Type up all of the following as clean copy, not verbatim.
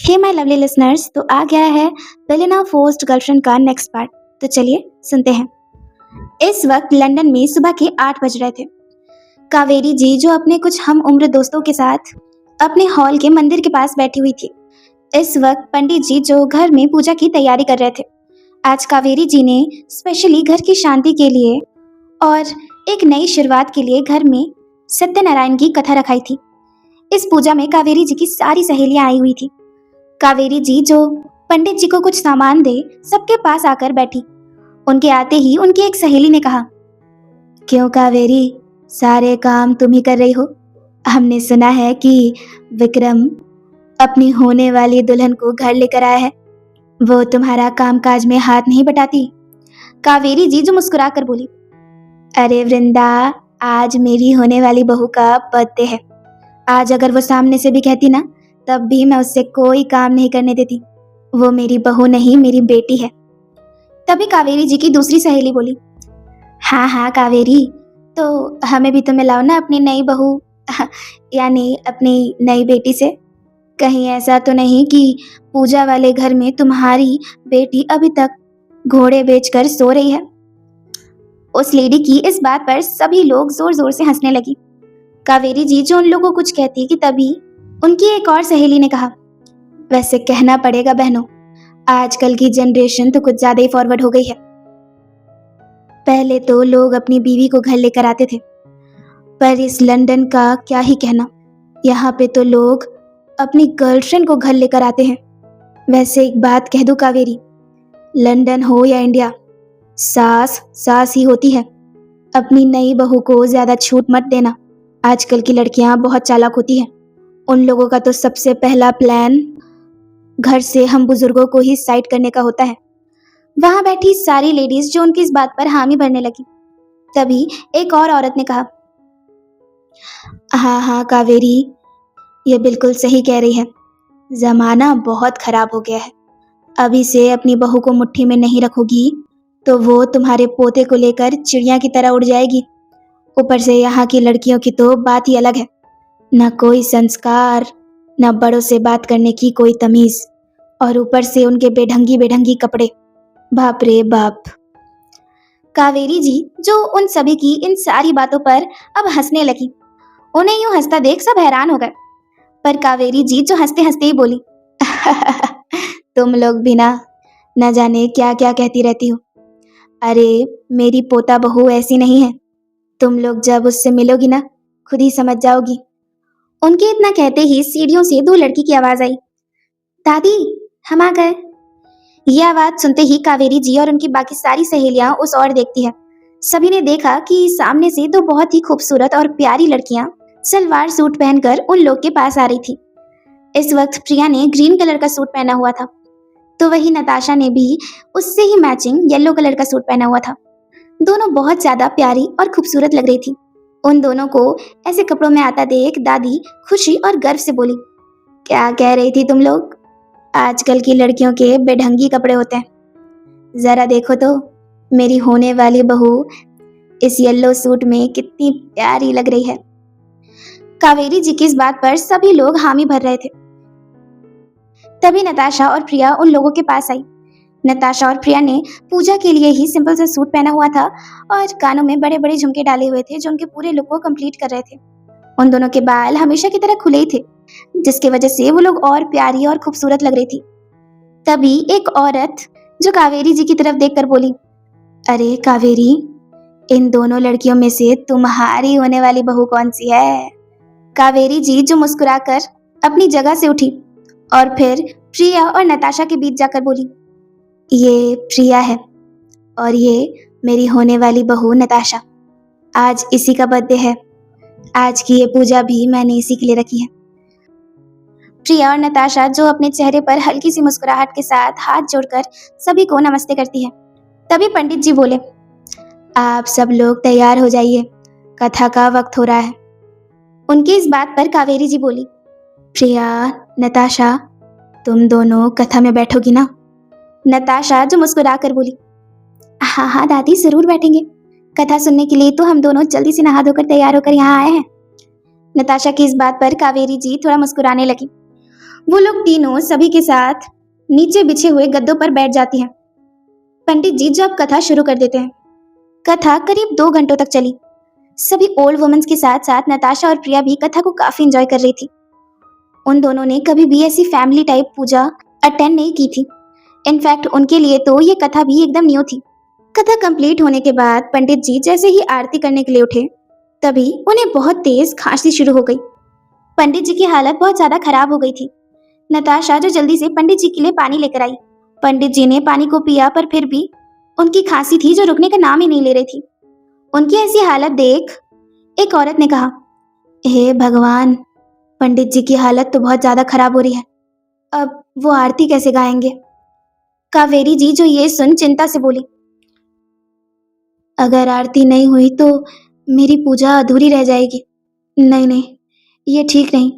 Hey my lovely listeners, तो आ गया है बेलेना फोर्स्ड गर्लफ्रेंड का नेक्स्ट पार्ट। तो चलिए सुनते हैं। इस वक्त लंदन में सुबह के 8 बज रहे थे। कावेरी जी जो अपने कुछ हम उम्र दोस्तों के साथ अपने हॉल के मंदिर के पास बैठी हुई थी। इस वक्त पंडित जी जो घर में पूजा की तैयारी कर रहे थे। आज कावेरी जी ने स्पेशली घर की शांति के लिए और एक नई शुरुआत के लिए घर में सत्यनारायण की कथा रखाई थी। इस पूजा में कावेरी जी की सारी सहेलियां आई हुई थी। कावेरी जी जो पंडित जी को कुछ सामान दे सबके पास आकर बैठी। उनके आते ही उनकी एक सहेली ने कहा, क्यों कावेरी, सारे काम तुम ही कर रही हो? हमने सुना है कि विक्रम अपनी होने वाली दुल्हन को घर लेकर आया है। वो तुम्हारा कामकाज में हाथ नहीं बटाती? कावेरी जी जो मुस्कुरा कर बोली, अरे वृंदा, आज मेरी होने वाली बहू का बर्थडे है। आज अगर वो सामने से भी कहती ना, तब भी मैं उससे कोई काम नहीं करने देती। वो मेरी बहू नहीं, मेरी बेटी है। तभी कावेरी जी की दूसरी सहेली बोली, हाँ हाँ कावेरी, तो हमें भी तो मिलाओ ना अपनी नई बहू यानी अपनी नई बेटी से। कहीं ऐसा तो नहीं कि पूजा वाले घर में तुम्हारी बेटी अभी तक घोड़े बेचकर सो रही है? उस लेडी की इस बात पर सभी लोग जोर जोर से हंसने लगी। कावेरी जी जो उन लोगों को कुछ कहती कि तभी उनकी एक और सहेली ने कहा, वैसे कहना पड़ेगा बहनों, आजकल की जनरेशन तो कुछ ज्यादा ही फॉरवर्ड हो गई है। पहले तो लोग अपनी बीवी को घर लेकर आते थे, पर इस लंदन का क्या ही कहना। यहाँ पे तो लोग अपनी गर्लफ्रेंड को घर लेकर आते हैं। वैसे एक बात कह दूं कावेरी, लंदन हो या इंडिया, सास सास ही होती है। अपनी नई बहू को ज्यादा छूट मत देना। आजकल की लड़कियां बहुत चालाक होती हैं। उन लोगों का तो सबसे पहला प्लान घर से हम बुजुर्गों को ही साइड करने का होता है। वहां बैठी सारी लेडीज जो उनकी इस बात पर हामी भरने लगी। तभी एक और औरत ने कहा, हाँ हाँ कावेरी, ये बिल्कुल सही कह रही है। जमाना बहुत खराब हो गया है। अभी से अपनी बहू को मुट्ठी में नहीं रखोगी तो वो तुम्हारे पोते को लेकर चिड़िया की तरह उड़ जाएगी। ऊपर से यहाँ की लड़कियों की तो बात ही अलग है। न कोई संस्कार, न बड़ों से बात करने की कोई तमीज, और ऊपर से उनके बेढंगी बेढंगी कपड़े। बाप रे बाप। कावेरी जी जो उन सभी की इन सारी बातों पर अब हंसने लगी। उन्हें यूं हंसता देख सब हैरान हो गए, पर कावेरी जी जो हंसते हंसते ही बोली, तुम लोग भी ना, न जाने क्या क्या कहती रहती हो। अरे मेरी पोता बहू ऐसी नहीं है। तुम लोग जब उससे मिलोगी ना, खुद ही समझ जाओगी। उनके इतना कहते ही सीढ़ियों से दो लड़की की आवाज आई, दादी हम आ गए। ये आवाज सुनते ही कावेरी जी और उनकी बाकी सारी सहेलियां उस ओर देखती है। सभी ने देखा कि सामने से दो बहुत ही खूबसूरत और प्यारी लड़कियां सलवार सूट पहनकर उन लोग के पास आ रही थी। इस वक्त प्रिया ने ग्रीन कलर का सूट पहना हुआ था, तो वही नताशा ने भी उससे ही मैचिंग येलो कलर का सूट पहना हुआ था। दोनों बहुत ज्यादा प्यारी और खूबसूरत लग रही थी। उन दोनों को ऐसे कपड़ों में आता देख दादी खुशी और गर्व से बोली, क्या कह रही थी तुम लोग? आजकल की लड़कियों के बेढंगी कपड़े होते हैं। जरा देखो तो मेरी होने वाली बहू इस येलो सूट में कितनी प्यारी लग रही है। कावेरी जी की इस बात पर सभी लोग हामी भर रहे थे। तभी नताशा और प्रिया उन लोगों के पास आई। नताशा और प्रिया ने पूजा के लिए ही सिंपल सा सूट पहना हुआ था और कानों में बड़े बड़े झुमके डाले हुए थे जो उनके पूरे लुक को कंप्लीट कर रहे थे। उन दोनों के बाल हमेशा की तरह खुले ही थे, जिसकी वजह से वो लोग और प्यारी और खूबसूरत लग रही थी। तभी एक औरत जो कावेरी जी की तरफ देखकर बोली, अरे कावेरी, इन दोनों लड़कियों में से तुम्हारी होने वाली बहू कौन सी है? कावेरी जी जो मुस्कुराकर अपनी जगह से उठी और फिर प्रिया और नताशा के बीच जाकर बोली, ये प्रिया है और ये मेरी होने वाली बहू नताशा। आज इसी का बर्थडे है। आज की ये पूजा भी मैंने इसी के लिए रखी है। प्रिया और नताशा जो अपने चेहरे पर हल्की सी मुस्कुराहट के साथ हाथ जोड़कर सभी को नमस्ते करती है। तभी पंडित जी बोले, आप सब लोग तैयार हो जाइए, कथा का वक्त हो रहा है। उनकी इस बात पर कावेरी जी बोली, प्रिया, नताशा, तुम दोनों कथा में बैठोगी ना? नताशा जो मुस्कुरा कर बोली, हाँ हाँ दादी, जरूर बैठेंगे। कथा सुनने के लिए तो हम दोनों जल्दी से नहा धोकर तैयार होकर यहाँ आए हैं। नताशा की इस बात पर कावेरी जी थोड़ा मुस्कुराने लगी। वो लोग तीनों सभी के साथ नीचे बिछे हुए गद्दों पर बैठ जाती हैं। पंडित जी जो अब कथा शुरू कर देते हैं। कथा करीब 2 घंटों तक चली। सभी ओल्ड वुमेन्स के साथ साथ नताशा और प्रिया भी कथा को काफी एंजॉय कर रही थी। उन दोनों ने कभी भी ऐसी फैमिली टाइप पूजा अटेंड नहीं की थी। इनफैक्ट उनके लिए तो ये कथा भी एकदम न्यू थी। कथा कंप्लीट होने के बाद पंडित जी जैसे ही आरती करने के लिए उठे, तभी उन्हें बहुत तेज खांसी शुरू हो गई। पंडित जी की हालत बहुत ज्यादा खराब हो गई थी। नताशा जो जल्दी से पंडित जी के लिए पानी लेकर आई। पंडित जी ने पानी को पिया, पर फिर भी उनकी खांसी थी जो रुकने का नाम ही नहीं ले रही थी। उनकी ऐसी हालत देख एक औरत ने कहा, हे भगवान, पंडित जी की हालत तो बहुत ज्यादा खराब हो रही है। अब वो आरती कैसे गाएंगे? कावेरी जी जो ये सुन चिंता से बोली, अगर आरती नहीं हुई तो मेरी पूजा अधूरी रह जाएगी। नहीं नहीं, ये ठीक नहीं।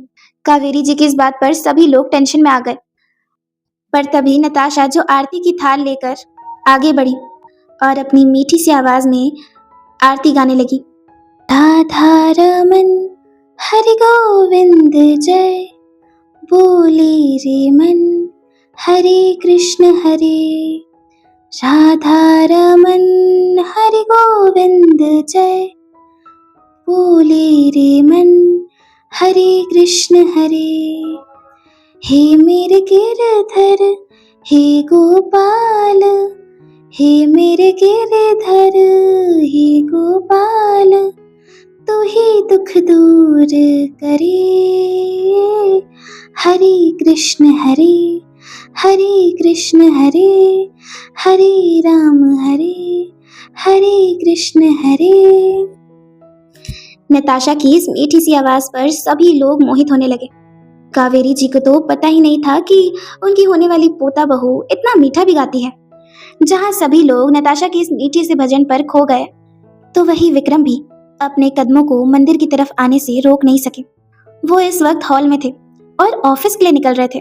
कावेरी जी की इस बात पर सभी लोग टेंशन में आ गए। पर तभी नताशा जो आरती की थाल लेकर आगे बढ़ी और अपनी मीठी सी आवाज में आरती गाने लगी। राधा रमन हरि गोविंद जय, बोले रे मन हरे कृष्ण हरे। राधा रमन हरि गोविंद जय, बोले रे मन हरे कृष्ण हरे। हे मेरे गिरधर हे गोपाल, हे मेरे गिरधर हे गोपाल, तू ही दुख दूर करे। हरे कृष्ण हरे कृष्ण हरे राम हरे कृष्ण हरे। नताशा की इस मीठी सी आवाज पर सभी लोग मोहित होने लगे। कावेरी जी को तो पता ही नहीं था कि उनकी होने वाली पोता बहू इतना मीठा भी गाती है। जहाँ सभी लोग नताशा की इस मीठी से भजन पर खो गए, तो वही विक्रम भी अपने कदमों को मंदिर की तरफ आने से रोक नहीं सके। वो इस वक्त हॉल में थे और ऑफिस के लिए निकल रहे थे,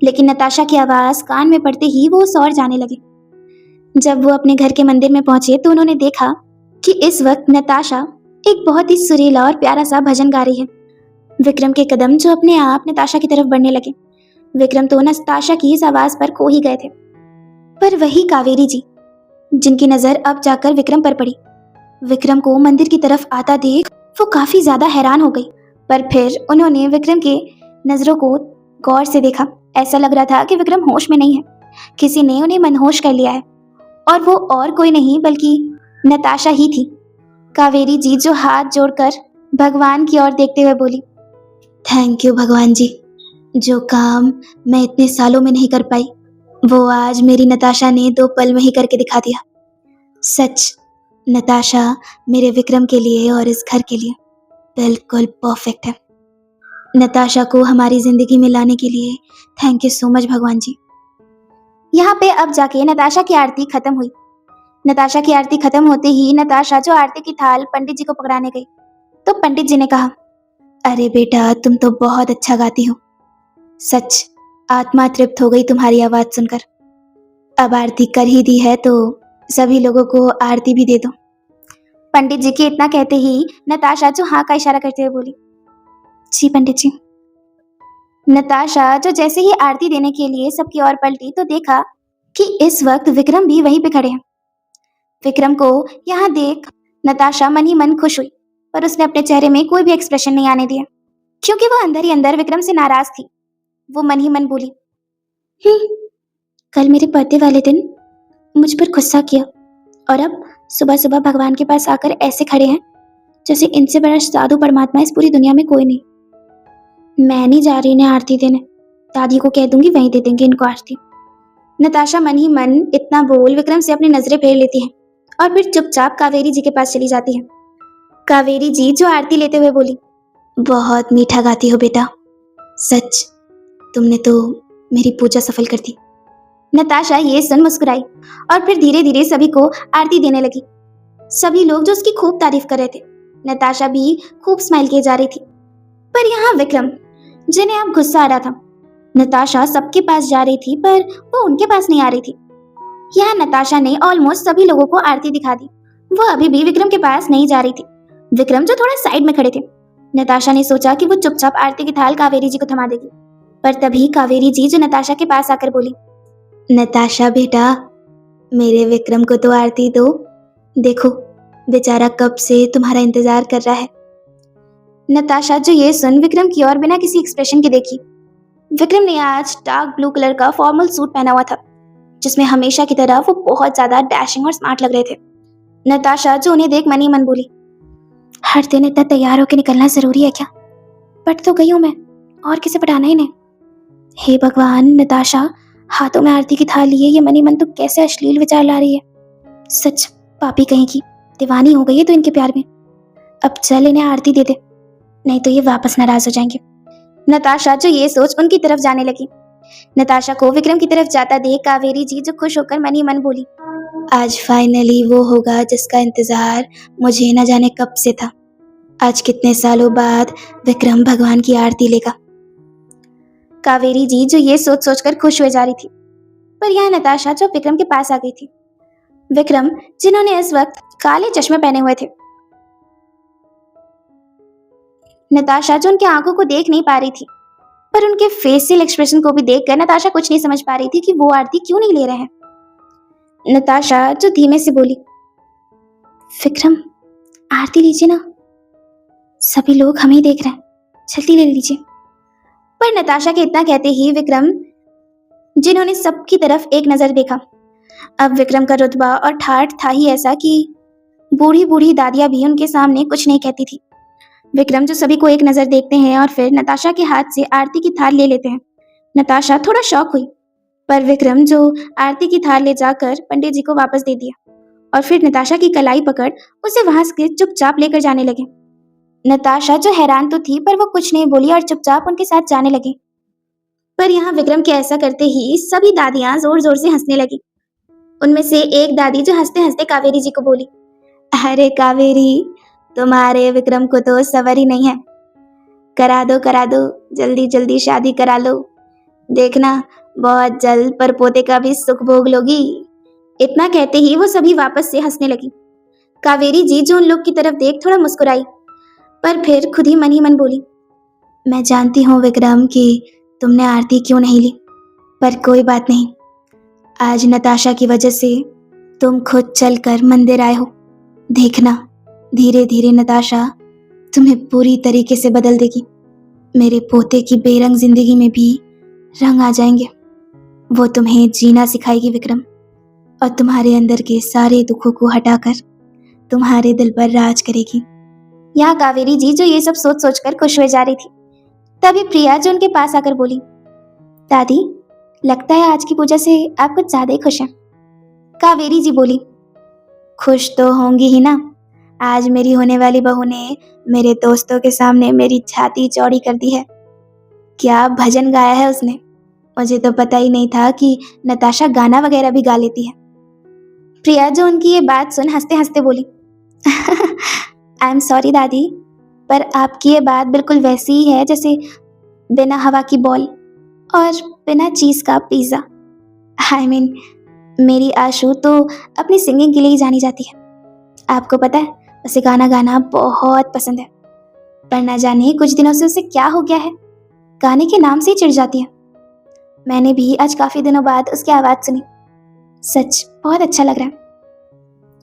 लेकिन नताशा की आवाज कान में पड़ते ही वो सौर जाने लगे। जब वो अपने घर के मंदिर में पहुंचे तो उन्होंने देखा कि इस वक्त नताशा एक बहुत ही सुरीला और प्यारा सा भजन गा रही है। विक्रम के कदम जो अपने आप नताशा की तरफ बढ़ने लगे। विक्रम तो नताशा की इस आवाज पर खो ही गए थे। पर वही कावेरी जी, जिनकी नजर अब जाकर विक्रम पर पड़ी, विक्रम को मंदिर की तरफ आता देख वो काफी ज्यादा हैरान हो गई। पर फिर उन्होंने विक्रम के नजरों को गौर से देखा। ऐसा लग रहा था कि विक्रम होश में नहीं है, किसी ने उन्हें मनहोश कर लिया है। और वो और कोई नहीं बल्कि नताशा ही थी। कावेरी जी जो हाथ जोड़कर भगवान की ओर देखते हुए बोली, थैंक यू भगवान जी, जो काम मैं इतने सालों में नहीं कर पाई, वो आज मेरी नताशा ने 2 पल में ही करके दिखा दिया। सच, नताशा मेरे विक्रम के लिए और इस घर के लिए बिल्कुल परफेक्ट है। नताशा को हमारी जिंदगी में लाने के लिए थैंक यू सो मच भगवान जी। यहाँ पे अब जाके नताशा की आरती खत्म हुई। नताशा की आरती खत्म होते ही नताशा जो आरती की थाल पंडित जी को पकड़ाने गई, तो पंडित जी ने कहा, अरे बेटा, तुम तो बहुत अच्छा गाती हो। सच, आत्मा तृप्त हो गई तुम्हारी आवाज सुनकर। अब आरती कर ही दी है तो सभी लोगों को आरती भी दे दो। पंडित जी के इतना कहते ही नताशा जो हाँ का इशारा करते हुए बोली, जी पंडित जी। नताशा जो जैसे ही आरती देने के लिए सबकी ओर पलटी तो देखा कि इस वक्त विक्रम भी वहीं पे खड़े हैं। विक्रम को यहाँ देख नताशा मन ही मन खुश हुई, पर उसने अपने चेहरे में कोई भी एक्सप्रेशन नहीं आने दिया, क्योंकि वो अंदर ही अंदर विक्रम से नाराज थी। वो मन ही मन बोली, कल मेरे बर्थडे वाले दिन मुझ पर गुस्सा किया और अब सुबह सुबह भगवान के पास आकर ऐसे खड़े हैं जैसे इनसे बड़ा साधु परमात्मा इस पूरी दुनिया में कोई नहीं। मैं नहीं जा रही इन्हें आरती देने, दादी को कह दूंगी वहीं दे देंगे इनको आरती। नताशा मन ही मन इतना बोल विक्रम से अपनी नजरें फेर लेती है और फिर चुपचाप कावेरी जी के पास चली जाती है। कावेरी जी जो आरती लेते हुए बोली, बहुत मीठा गाती हो बेटा, सच तुमने तो मेरी पूजा सफल कर दी। नताशा ये सुन मुस्कुराई और फिर धीरे धीरे सभी को आरती देने लगी। सभी लोग जो उसकी खूब तारीफ कर रहे थे, नताशा भी खूब स्माइल किए जा रही थी। पर यहाँ विक्रम, जिन्हें अब गुस्सा आ रहा था, नताशा सबके पास जा रही थी पर वो उनके पास नहीं आ रही थी। यहाँ नताशा ने ऑलमोस्ट सभी लोगों को आरती दिखा दी। वो अभी भी विक्रम के पास नहीं जा रही थी। विक्रम जो थोड़ा साइड में खड़े थे। नताशा ने सोचा कि वो चुपचाप आरती की थाल कावेरी जी को थमा देगी, पर तभी कावेरी जी जो नताशा के पास आकर बोली, नताशा बेटा, मेरे विक्रम को तो आरती दो। देखो, बेचारा कब से तुम्हारा इंतजार कर रहा है। नताशा जो ये सुन विक्रम की ओर बिना किसी एक्सप्रेशन के देखी। विक्रम ने आज डार्क ब्लू कलर का फॉर्मल सूट पहना हुआ था, जिसमें हमेशा की तरह वो बहुत ज्यादा डैशिंग और स्मार्ट लग रहे थे। नताशा जो उन्हें देख मन ही मन बोली, हर दिन इतना तैयार होकर निकलना जरूरी है क्या? पट तो गई हूं मैं, और किसे पटाना ही नहीं। हे भगवान, नताशा हाथों में आरती की थाल लिए ये मनी मन तो कैसे अश्लील विचार ला रही है। सच पापी कहीं की, दीवानी हो गई है तो इनके प्यार में। अब चल इन्हें आरती दे दे, नहीं तो ये वापस नाराज हो जाएंगे। नताशा जो ये सोच उनकी तरफ जाने लगी। नताशा को विक्रम की तरफ जाता देख कावेरी जी जो खुश होकर मन ही मन बोली, आज फाइनली वो होगा जिसका इंतजार मुझे न जाने कब से था। आज कितने सालों बाद विक्रम भगवान की आरती लेगा। कावेरी जी जो ये सोच सोचकर खुश हुए जा रही थी, पर यह नताशा जो विक्रम के पास आ गई थी। विक्रम जिन्होंने इस वक्त काले चश्मे पहने हुए थे। नताशा जो उनकी आंखों को देख नहीं पा रही थी, पर उनके फेशियल एक्सप्रेशन को भी देखकर नताशा कुछ नहीं समझ पा रही थी कि वो आरती क्यों नहीं ले रहे हैं। नताशा जो धीमे से बोली, विक्रम आरती लीजिए ना, सभी लोग हमें ही देख रहे हैं, जल्दी ले लीजिए। पर नताशा के इतना कहते ही विक्रम जिन्होंने सबकी तरफ एक नजर देखा। अब विक्रम का रुतबा और ठाठ था ही ऐसा कि बूढ़ी बूढ़ी दादियां भी उनके सामने कुछ नहीं कहती थी। विक्रम जो सभी को एक नजर देखते हैं और फिर नताशा के हाथ से आरती की थाल ले लेते हैं। नताशा थोड़ा शॉक हुई, पर विक्रम जो आरती की थाल ले जाकर पंडित जी को वापस दे दिया और फिर नताशा की कलाई पकड़ उसे वहां से चुपचाप लेकर जाने लगे। नताशा जो हैरान तो थी, पर वो कुछ नहीं बोली और चुपचाप उनके साथ जाने लगी। पर यहाँ विक्रम के ऐसा करते ही सभी दादियां जोर जोर से हंसने लगी। उनमें से एक दादी जो हंसते हंसते कावेरी जी को बोली, अरे कावेरी, तुम्हारे विक्रम को तो सबर ही नहीं है। करा दो, जल्दी जल्दी शादी करा लो। देखना बहुत जल्द परपोते का भी सुख भोग लोगी। इतना कहते ही वो सभी वापस से हंसने लगी। कावेरी जी जो उन लोग की तरफ देख थोड़ा मुस्कुराई, पर फिर खुद ही मन बोली, मैं जानती हूँ विक्रम कि तुमने आरती क्यों नहीं ली, पर कोई बात नहीं। आज नताशा की वजह से तुम खुद चलकर मंदिर आए हो। देखना धीरे धीरे नताशा तुम्हें पूरी तरीके से बदल देगी। मेरे पोते की बेरंग जिंदगी में भी रंग आ जाएंगे। वो तुम्हें जीना सिखाएगी विक्रम, और तुम्हारे अंदर के सारे दुखों को हटाकर तुम्हारे दिल पर राज करेगी। यहाँ कावेरी जी जो ये सब सोच सोचकर खुश हुए जा रही थी। तभी प्रिया जो उनके पास आकर बोली, दादी लगता है आज की पूजा से आप कुछ ज्यादा ही खुश हैं। कावेरी जी बोली, खुश तो होंगी ही ना। आज मेरी होने वाली बहू ने मेरे दोस्तों के सामने मेरी छाती चौड़ी कर दी है। क्या भजन गाया है उसने, मुझे तो पता ही नहीं था कि नताशा गाना वगैरह भी गा लेती है। प्रिया जो उनकी ये बात सुन हंसते हंसते बोली, आई एम सॉरी दादी, पर आपकी ये बात बिल्कुल वैसी ही है जैसे बिना हवा की बॉल और बिना चीज का पिज्जा। आई मीन मेरी आशु तो अपनी सिंगिंग के लिए ही जानी जाती है। आपको पता है उसे गाना गाना बहुत पसंद है, पर ना जाने कुछ दिनों से उसे क्या हो गया है, गाने के नाम से ही चिढ़ जाती है। मैंने भी आज काफी दिनों बाद उसकी आवाज सुनी, सच बहुत अच्छा लग रहा है।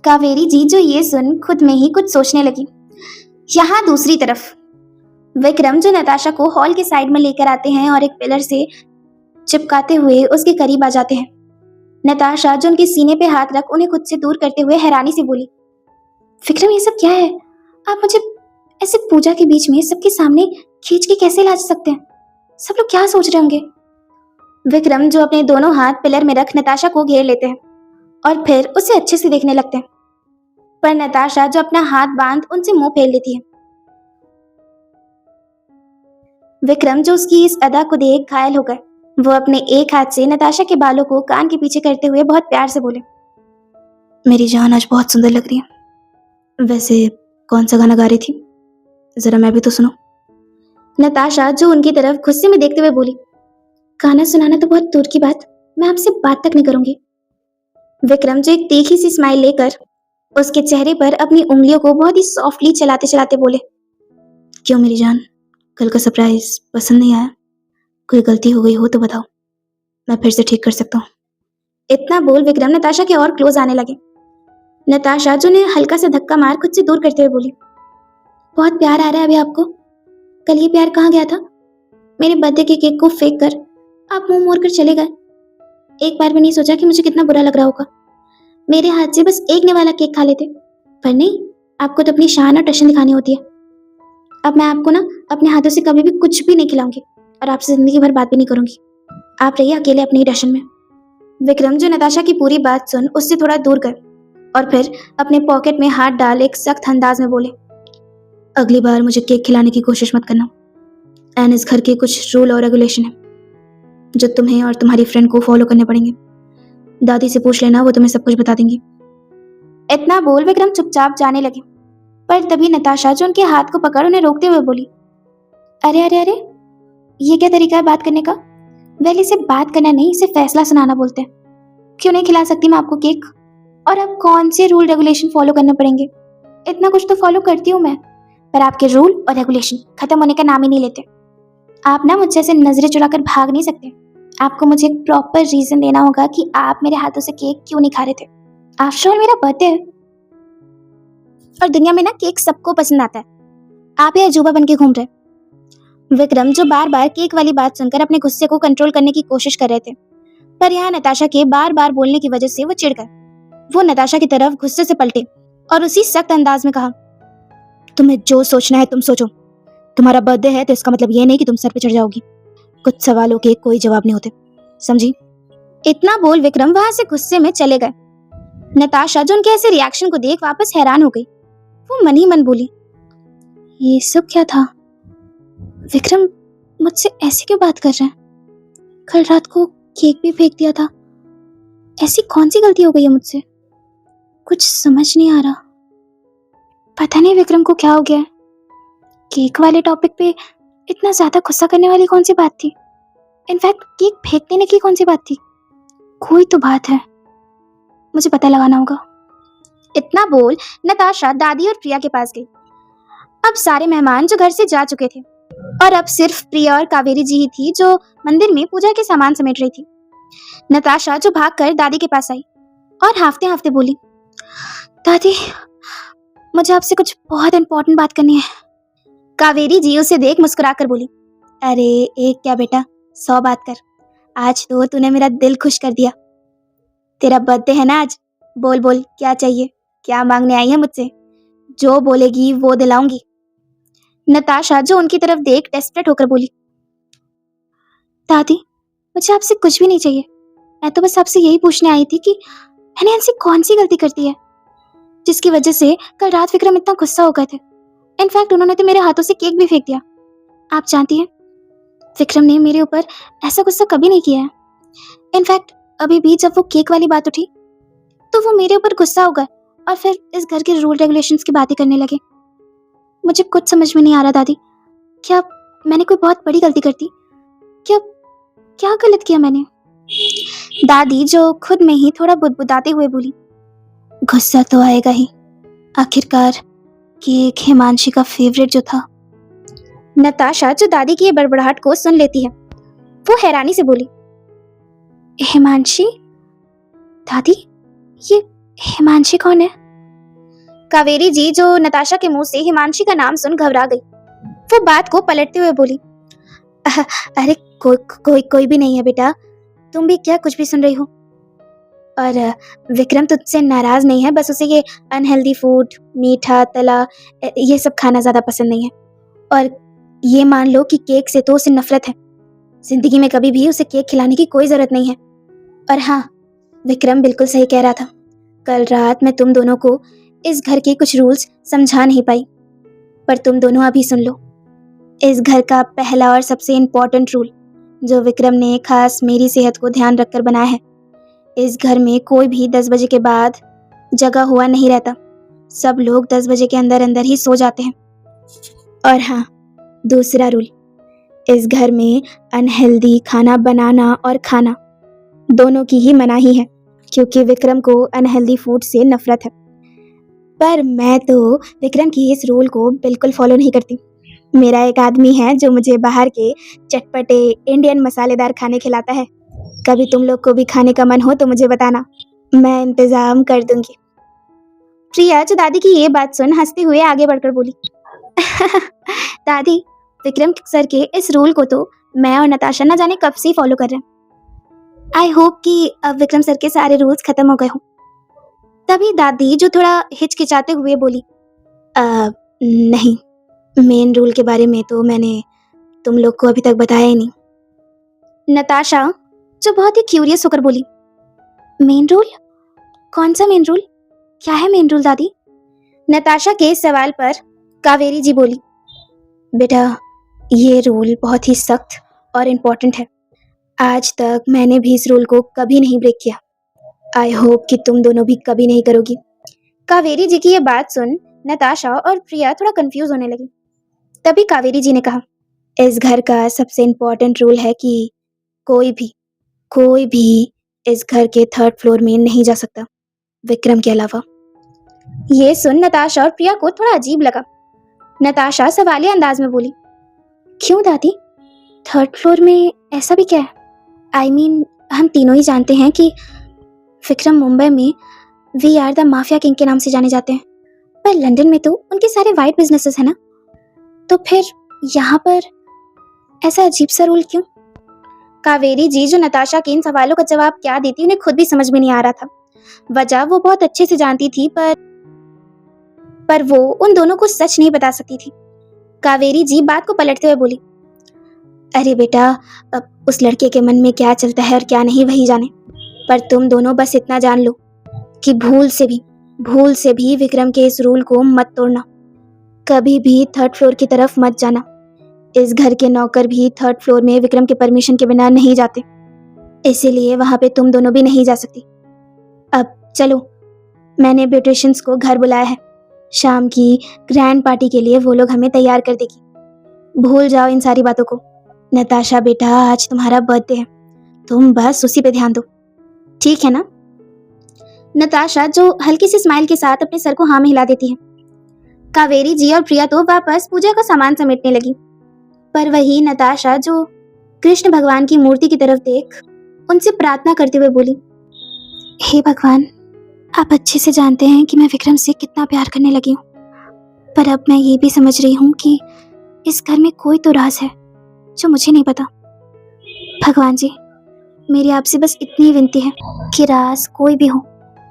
कावेरी जी जो ये सुन खुद में ही कुछ सोचने लगी। यहाँ दूसरी तरफ विक्रम जो नताशा को हॉल के साइड में लेकर आते हैं और एक पिलर से चिपकाते हुए उसके करीब आ जाते हैं। नताशा जो उनके सीने पे हाथ रख उन्हें खुद से दूर करते हुए हैरानी से बोली, विक्रम ये सब क्या है? आप मुझे ऐसे पूजा के बीच में सबके सामने खींच के कैसे ला सकते हैं? सब लोग क्या सोच रहे होंगे? विक्रम जो अपने दोनों हाथ पिलर में रख नताशा को घेर लेते हैं और फिर उसे अच्छे से देखने लगते हैं, पर नताशा जो अपना हाथ बांध उनसे मुंह फेर लेती है। विक्रम जो उसकी इस अदा को देख घायल हो गए। वो अपने एक हाथ से नताशा के बालों को कान के पीछे करते हुए बहुत प्यार से बोले, मेरी जान आज बहुत सुंदर लग रही है। वैसे कौन सा गाना गा रही थी, जरा मैं भी तो सुनो। नताशा जो उनकी तरफ गुस्से में देखते हुए बोली, गाना सुनाना तो बहुत दूर की बात, मैं आपसे बात तक नहीं करूंगी। विक्रम जो एक तीखी सी स्माइल लेकर उसके चेहरे पर अपनी उंगलियों को बहुत ही सॉफ्टली चलाते चलाते बोले, क्यों मेरी जान, कल का सरप्राइज पसंद नहीं आया? कोई गलती हो गई हो तो बताओ, मैं फिर से ठीक कर सकता हूँ। इतना बोल विक्रम नताशा के और क्लोज आने लगे। नताशा जो ने हल्का सा धक्का मार खुद से दूर करते हुए बोली, बहुत प्यार आ रहा है अभी आपको। कल ये प्यार कहाँ गया था? मेरे बर्थडे के केक को फेंक कर आप मुंह मोड़ कर चले गए। एक बार भी नहीं सोचा कि मुझे कितना बुरा लग रहा होगा। मेरे हाथ से बस एक ने वाला केक खा लेते, पर नहीं, आपको तो अपनी शान और टशन दिखानी होती है। अब मैं आपको ना अपने हाथों से कभी भी कुछ भी नहीं खिलाऊंगी और आपसे जिंदगी भर बात भी नहीं करूंगी। आप रहिए अकेले अपनी ही टशन में। विक्रम जो नताशा की पूरी बात सुन उससे थोड़ा दूर गए और फिर अपने पॉकेट में हाथ डाल एक सख्त अंदाज में बोले, अगली बार मुझे केक खिलाने की कोशिश मत करना। एंड इस घर के कुछ रूल और रेगुलेशन है जो तुम्हें और तुम्हारी फ्रेंड को फॉलो करने पड़ेंगे। दादी से पूछ लेना, वो तुम्हें सब कुछ बता देंगी। इतना बोल विक्रम चुपचाप जाने लगे, पर तभी नताशा जो उनके हाथ को पकड़ उन्हें रोकते हुए बोली, अरे अरे अरे, ये क्या तरीका है बात करने का? वेल, इसे बात करना नहीं, इसे फैसला सुनाना बोलते हैं। क्यों नहीं खिला सकती मैं आपको केक? और अब कौन से रूल रेगुलेशन फॉलो करने पड़ेंगे? इतना कुछ तो फॉलो करती हूँ मैं, पर आपके रूल और रेगुलेशन खत्म होने का नाम ही नहीं लेते। आप ना मुझसे ऐसे नजरें चुराकर भाग नहीं सकते। आपको मुझे एक प्रॉपर रीजन देना होगा कि आप मेरे हाथों से केक क्यों नहीं खा रहे थे। आफ्टर ऑल मेरा बर्थडे है और दुनिया में ना केक सबको पसंद आता है। आप ये अजूबा बन के घूम रहे। विक्रम जो बार बार केक वाली बात सुनकर अपने गुस्से को कंट्रोल करने की कोशिश कर रहे थे, पर यहाँ नताशा के बार बार बोलने की वजह से वो चिढ़ गए। वो नताशा की तरफ गुस्से से पलटे और उसी सख्त अंदाज में कहा, तुम्हें जो सोचना है तुम सोचो। तुम्हारा बर्थडे है तो इसका मतलब ये नहीं कि तुम सर पे चढ़ जाओगी। कुछ सवालों के कोई जवाब नहीं होते, समझी? इतना बोल विक्रम वहां से गुस्से में चले गए। नताशा जो उनके ऐसे रिएक्शन को देख वापस हैरान हो गई। वो मन ही मन बोली, ये सब क्या था? विक्रम मुझसे ऐसे क्यों बात कर रहे हैं? कल रात को केक भी फेंक दिया था। ऐसी कौन सी गलती हो गई है मुझसे? कुछ समझ नहीं आ रहा। पता नहीं विक्रम को क्या हो गया है। केक वाले टॉपिक पे इतना ज्यादा गुस्सा करने वाली कौन सी बात थी? इनफैक्ट केक फेंक देने की कौन सी बात थी? कोई तो बात है, मुझे पता लगाना होगा। इतना बोल नताशा दादी और प्रिया के पास गई। अब सारे मेहमान जो घर से जा चुके थे और अब सिर्फ प्रिया और कावेरी जी ही थी जो मंदिर में पूजा के सामान समेट रही थी। नताशा जो भागकर दादी के पास आई और हाफते हाफते बोली, दादी, मुझे आपसे कुछ बहुत इंपॉर्टेंट बात करनी है। कावेरी जी उसे देख मुस्कुराकर बोली, अरे एक क्या बेटा, 100 बात कर। आज तो तूने मेरा दिल खुश कर दिया। तेरा बर्थडे है ना आज, बोल बोल क्या चाहिए, क्या मांगने आई है मुझसे? जो बोलेगी वो दिलाऊंगी। नताशा जो उनकी तरफ देख डेस्परेट होकर बोली, दादी, मुझे आपसे कुछ भी नहीं चाहिए। मैं तो बस आपसे यही पूछने आई थी कि मैंने ऐसी कौन सी गलती कर दी है जिसकी वजह से कल रात विक्रम इतना गुस्सा हो गए थे। इनफैक्ट उन्होंने तो मेरे हाथों से केक भी फेंक दिया। आप जानती हैं, विक्रम ने मेरे ऊपर ऐसा गुस्सा कभी नहीं किया है। इनफैक्ट अभी भी जब वो केक वाली बात उठी तो वो मेरे ऊपर गुस्सा हो गए और फिर इस घर के रूल रेगुलेशंस की बातें करने लगे। मुझे कुछ समझ में नहीं आ रहा दादी, क्या मैंने कोई बहुत बड़ी गलती कर दी? क्या क्या गलत किया मैंने? दादी जो खुद में ही थोड़ा बुदबुदाते हुए बोली, गुस्सा तो आएगा ही, आखिरकार केक हिमांशी का फेवरेट जो था। नताशा जो दादी की ये बड़बड़ाहट को सुन लेती है, वो हैरानी से बोली, हिमांशी? दादी, ये हिमांशी कौन है? कावेरी जी जो नताशा के मुंह से हिमांशी का नाम सुन घबरा गई। वो बात को पलटते हुए बोली, अरे कोई भी नहीं है बेटा, तुम भी क्या कुछ भी सुन रही हो? और विक्रम तुझसे नाराज नहीं है, बस उसे ये अनहेल्दी फूड, मीठा तला, ये सब खाना ज्यादा पसंद नहीं है। और ये मान लो कि केक से तो उसे नफरत है। जिंदगी में कभी भी उसे केक खिलाने की कोई जरूरत नहीं है। और हाँ, विक्रम बिल्कुल सही कह रहा था। कल रात मैं तुम दोनों को इस घर के कुछ रूल्स समझा नहीं पाई, पर तुम दोनों अभी सुन लो। इस घर का पहला और सबसे इम्पोर्टेंट रूल जो विक्रम ने खास मेरी सेहत को ध्यान रखकर बनाया है, इस घर में कोई भी 10 बजे के बाद जगा हुआ नहीं रहता। सब लोग 10 बजे के अंदर अंदर ही सो जाते हैं। और हाँ, दूसरा रूल, इस घर में अनहेल्दी खाना बनाना और खाना दोनों की ही मनाही है, क्योंकि विक्रम को अनहेल्दी फूड से नफरत है। पर मैं तो विक्रम की इस रूल को बिल्कुल फॉलो नहीं करती। मेरा एक आदमी है जो मुझे बाहर के चटपटे इंडियन मसालेदार खाने खिलाता है। कभी तुम लोग को भी खाने का मन हो तो मुझे बताना, मैं इंतजाम कर दूंगी। प्रिया जो दादी की ये बात सुन हंसते हुए आगे बढ़कर बोली, दादी, विक्रम सर के इस रूल को तो मैं और नताशा न जाने कब से फॉलो कर रहे हैं। आई होप कि अब विक्रम सर के सारे रूल्स खत्म हो गए हों। तभी दादी जो थोड़ा हिचकिचाते हुए बोली, नहीं, मेन रूल के बारे में तो मैंने तुम लोग को अभी तक बताया ही नहीं। नताशा जो बहुत ही क्यूरियस होकर बोली, मेन रूल? कौन सा मेन रूल? क्या है मेन रूल दादी? नताशा के सवाल पर कावेरी जी बोली, बेटा, ये रूल बहुत ही सख्त और इम्पोर्टेंट है। आज तक मैंने भी इस रूल को कभी नहीं ब्रेक किया। आई होप कि तुम दोनों भी कभी नहीं करोगी। कावेरी जी की ये बात सुन नताशा और प्रिया थोड़ा कंफ्यूज होने लगी। तभी कावेरी जी ने कहा, इस घर का सबसे इम्पोर्टेंट रूल है कि कोई भी इस घर के 3rd फ्लोर में नहीं जा सकता, विक्रम के अलावा। ये सुन नताशा और प्रिया को थोड़ा अजीब लगा। नताशा सवालिया अंदाज में बोली, क्यों दादी, 3rd फ्लोर में ऐसा भी क्या है? आई मीन, हम तीनों ही जानते हैं कि विक्रम मुंबई में we are the mafia king के नाम से जाने जाते हैं, पर लंदन में तो उनके सारे वाइट बिजनेसेस है ना, तो फिर यहाँ पर ऐसा अजीब सा रूल क्यों? कावेरी जी जो नताशा के इन सवालों का जवाब क्या देती उन्हें खुद भी समझ में नहीं आ रहा था। वजह वो बहुत अच्छे से जानती थी, पर वो उन दोनों को सच नहीं बता सकती थी। कावेरी जी बात को पलटते हुए बोली, अरे बेटा, अब उस लड़के के मन में क्या चलता है और क्या नहीं वही जाने, पर तुम दोनों बस इतना जान लो कि भूल से भी विक्रम के इस रूल को मत तोड़ना। कभी भी 3rd फ्लोर की तरफ मत जाना। इस घर के नौकर भी 3rd फ्लोर में विक्रम के परमिशन के बिना नहीं जाते, इसीलिए वहां पे तुम दोनों भी नहीं जा सकती। अब चलो, मैंने ब्यूटिशियंस को घर बुलाया है, शाम की ग्रैंड पार्टी के लिए वो लोग हमें तैयार कर देगी। भूल जाओ इन सारी बातों को। नताशा बेटा, आज तुम्हारा बर्थडे है, तुम बस उसी पे ध्यान दो, ठीक है ना? नताशा जो हल्की सी स्माइल के साथ अपने सर को हाँ में हिला देती है। कावेरी जी और प्रिया तो वापस पूजा का सामान समेटने लगी, पर वही नताशा जो कृष्ण भगवान की मूर्ति की तरफ देख उनसे प्रार्थना करते हुए बोली, हे भगवान, आप अच्छे से जानते हैं कि मैं विक्रम से कितना प्यार करने लगी हूँ, पर अब मैं ये भी समझ रही हूँ कि इस घर में कोई तो राज है जो मुझे नहीं पता। भगवान जी, मेरी आपसे बस इतनी विनती है कि राज कोई भी हो,